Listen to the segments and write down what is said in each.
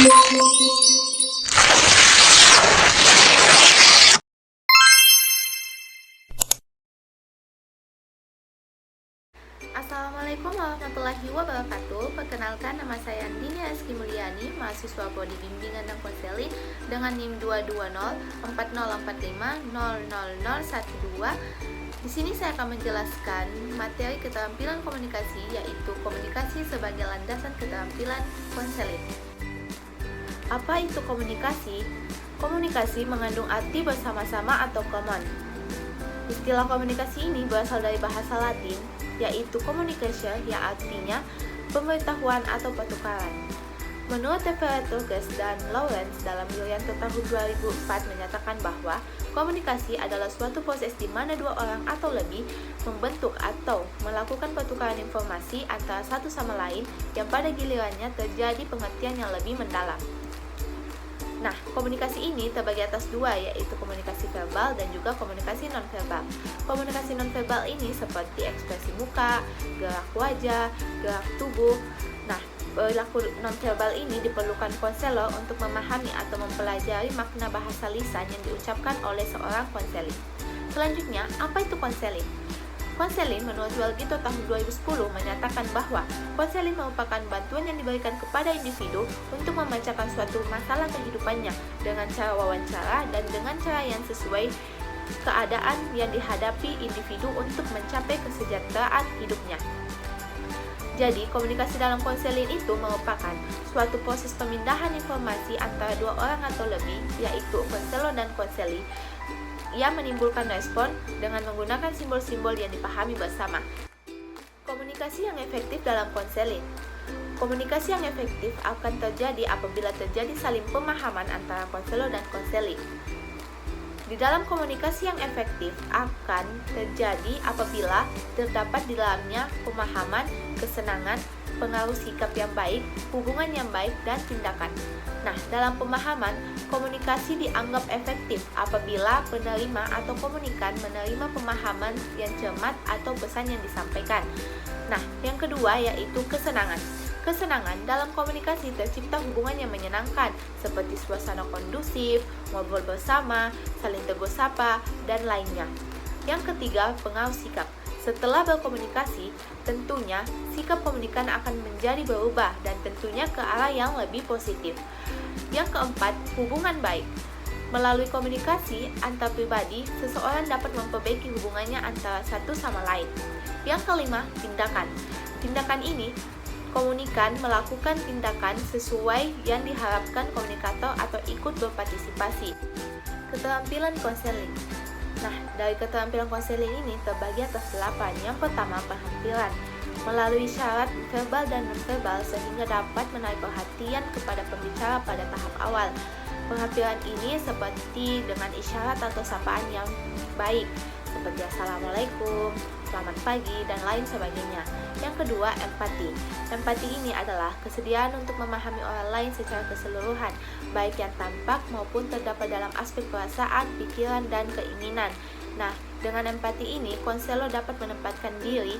Assalamualaikum warahmatullahi wabarakatuh. Perkenalkan, nama saya Andini Aski Mulyani, mahasiswa Prodi Bimbingan dan Konseling dengan NIM 2204045000012. Di sini saya akan menjelaskan materi keterampilan komunikasi, yaitu komunikasi sebagai landasan keterampilan konseling. Apa itu komunikasi? Komunikasi mengandung arti bersama-sama atau common. Istilah komunikasi ini berasal dari bahasa Latin, yaitu communication, yang artinya pemberitahuan atau pertukaran. Menurut Ferretus dan Lawrence dalam Yulianto tahun 2004 menyatakan bahwa komunikasi adalah suatu proses di mana dua orang atau lebih membentuk atau melakukan pertukaran informasi antara satu sama lain yang pada gilirannya terjadi pengertian yang lebih mendalam. Nah, komunikasi ini terbagi atas dua, yaitu komunikasi verbal dan juga komunikasi nonverbal. Komunikasi nonverbal ini seperti ekspresi muka, gerak wajah, gerak tubuh. Nah, perilaku nonverbal ini diperlukan konselor untuk memahami atau mempelajari makna bahasa lisan yang diucapkan oleh seorang konseling. Selanjutnya, apa itu konseling? Konseling menurut Walgito tahun 2010 menyatakan bahwa konseling merupakan bantuan yang diberikan kepada individu untuk memecahkan suatu masalah kehidupannya dengan cara wawancara dan dengan cara yang sesuai keadaan yang dihadapi individu untuk mencapai kesejahteraan hidupnya. Jadi, komunikasi dalam konseling itu merupakan suatu proses pemindahan informasi antara dua orang atau lebih, yaitu konselor dan konseli, yang menimbulkan respon dengan menggunakan simbol-simbol yang dipahami bersama. Komunikasi yang efektif dalam konseling. Komunikasi yang efektif akan terjadi apabila terjadi saling pemahaman antara konselor dan konseli. Di dalam komunikasi yang efektif akan terjadi apabila terdapat di dalamnya pemahaman, kesenangan, pengaruh sikap yang baik, hubungan yang baik, dan tindakan. Nah, dalam pemahaman, komunikasi dianggap efektif apabila penerima atau komunikan menerima pemahaman yang cermat atau pesan yang disampaikan. Nah, yang kedua yaitu kesenangan. Kesenangan dalam komunikasi tercipta hubungan yang menyenangkan, seperti suasana kondusif, ngobrol bersama, saling tegur sapa, dan lainnya. Yang ketiga, pengaruh sikap. Setelah berkomunikasi, tentunya sikap komunikan akan menjadi berubah dan tentunya ke arah yang lebih positif. Yang keempat, hubungan baik. Melalui komunikasi antar pribadi, seseorang dapat memperbaiki hubungannya antara satu sama lain. Yang kelima, tindakan. Tindakan ini, komunikan melakukan tindakan sesuai yang diharapkan komunikator atau ikut berpartisipasi. Keterampilan konseling. Nah, dari keterampilan konseling ini terbagi atas 8. Yang pertama, penampilan. Melalui syarat verbal dan nonverbal sehingga dapat menarik perhatian kepada pembicara pada tahap awal. Penampilan ini seperti dengan isyarat atau sapaan yang baik, seperti Assalamualaikum, selamat pagi, dan lain sebagainya. Yang kedua, empati. Empati ini adalah kesediaan untuk memahami orang lain secara keseluruhan, baik yang tampak maupun terdapat dalam aspek perasaan, pikiran, dan keinginan. Nah, dengan empati ini, konselor dapat menempatkan diri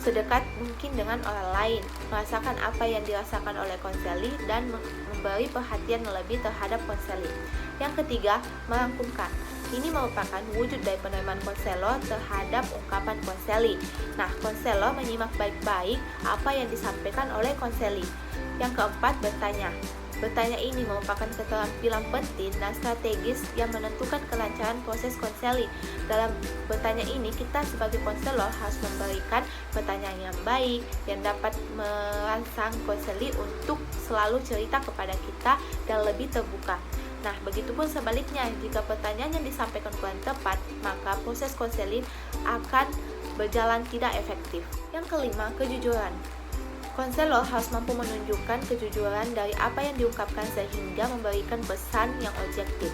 sedekat mungkin dengan orang lain, merasakan apa yang dirasakan oleh konseli, dan memberi perhatian lebih terhadap konseli. Yang ketiga, merangkumkan. Ini merupakan wujud dari penerimaan konselor terhadap ungkapan konseli. Nah, konselor menyimak baik-baik apa yang disampaikan oleh konseli. Yang keempat, bertanya. Bertanya ini merupakan keterampilan penting dan strategis yang menentukan kelancaran proses konseling. Dalam bertanya ini, kita sebagai konselor harus memberikan pertanyaan yang baik yang dapat merangsang konseli untuk selalu cerita kepada kita dan lebih terbuka. Nah, begitupun sebaliknya, jika pertanyaan yang disampaikan kurang tepat, maka proses konseling akan berjalan tidak efektif. Yang kelima, kejujuran. Konselor harus mampu menunjukkan kejujuran dari apa yang diungkapkan sehingga memberikan pesan yang objektif.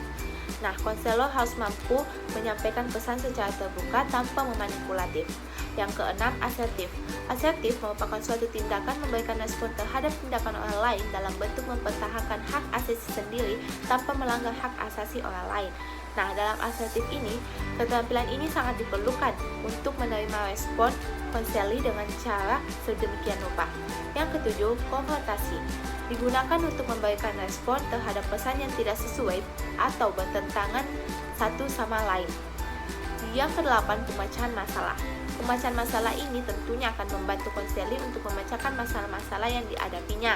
Nah, konselor harus mampu menyampaikan pesan secara terbuka tanpa memanipulatif. Yang keenam, asertif. Asertif merupakan suatu tindakan memberikan respon terhadap tindakan orang lain dalam bentuk mempertahankan hak asasi sendiri tanpa melanggar hak asasi orang lain. Nah, dalam asertif ini, keterampilan ini sangat diperlukan untuk menerima respon konseli dengan cara sedemikian rupa. Yang ketujuh, konfrontasi. Digunakan untuk memberikan respon terhadap pesan yang tidak sesuai atau bertentangan satu sama lain. Yang kedelapan, pemecahan masalah. Pemecahan masalah ini tentunya akan membantu konseli untuk memecahkan masalah-masalah yang dihadapinya.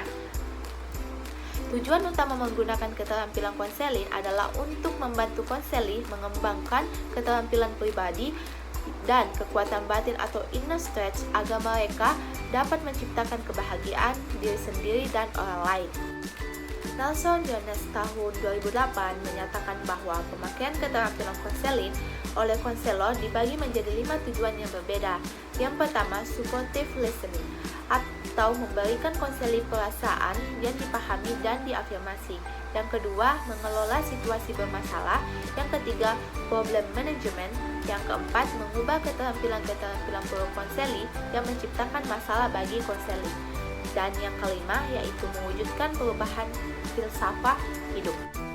Tujuan utama menggunakan keterampilan konseling adalah untuk membantu konseli mengembangkan keterampilan pribadi dan kekuatan batin atau inner strength agar mereka dapat menciptakan kebahagiaan diri sendiri dan orang lain. Nelson Jones tahun 2008 menyatakan bahwa pemakaian keterampilan konseling oleh konselor dibagi menjadi 5 tujuan yang berbeda. Yang pertama, supportive listening, atau memberikan konseling perasaan yang dipahami dan diafirmasi. Yang kedua, mengelola situasi bermasalah. Yang ketiga, problem management. Yang keempat, mengubah keterampilan-keterampilan pro konseli yang menciptakan masalah bagi konseli. Dan yang kelima, yaitu mewujudkan perubahan filsafat hidup.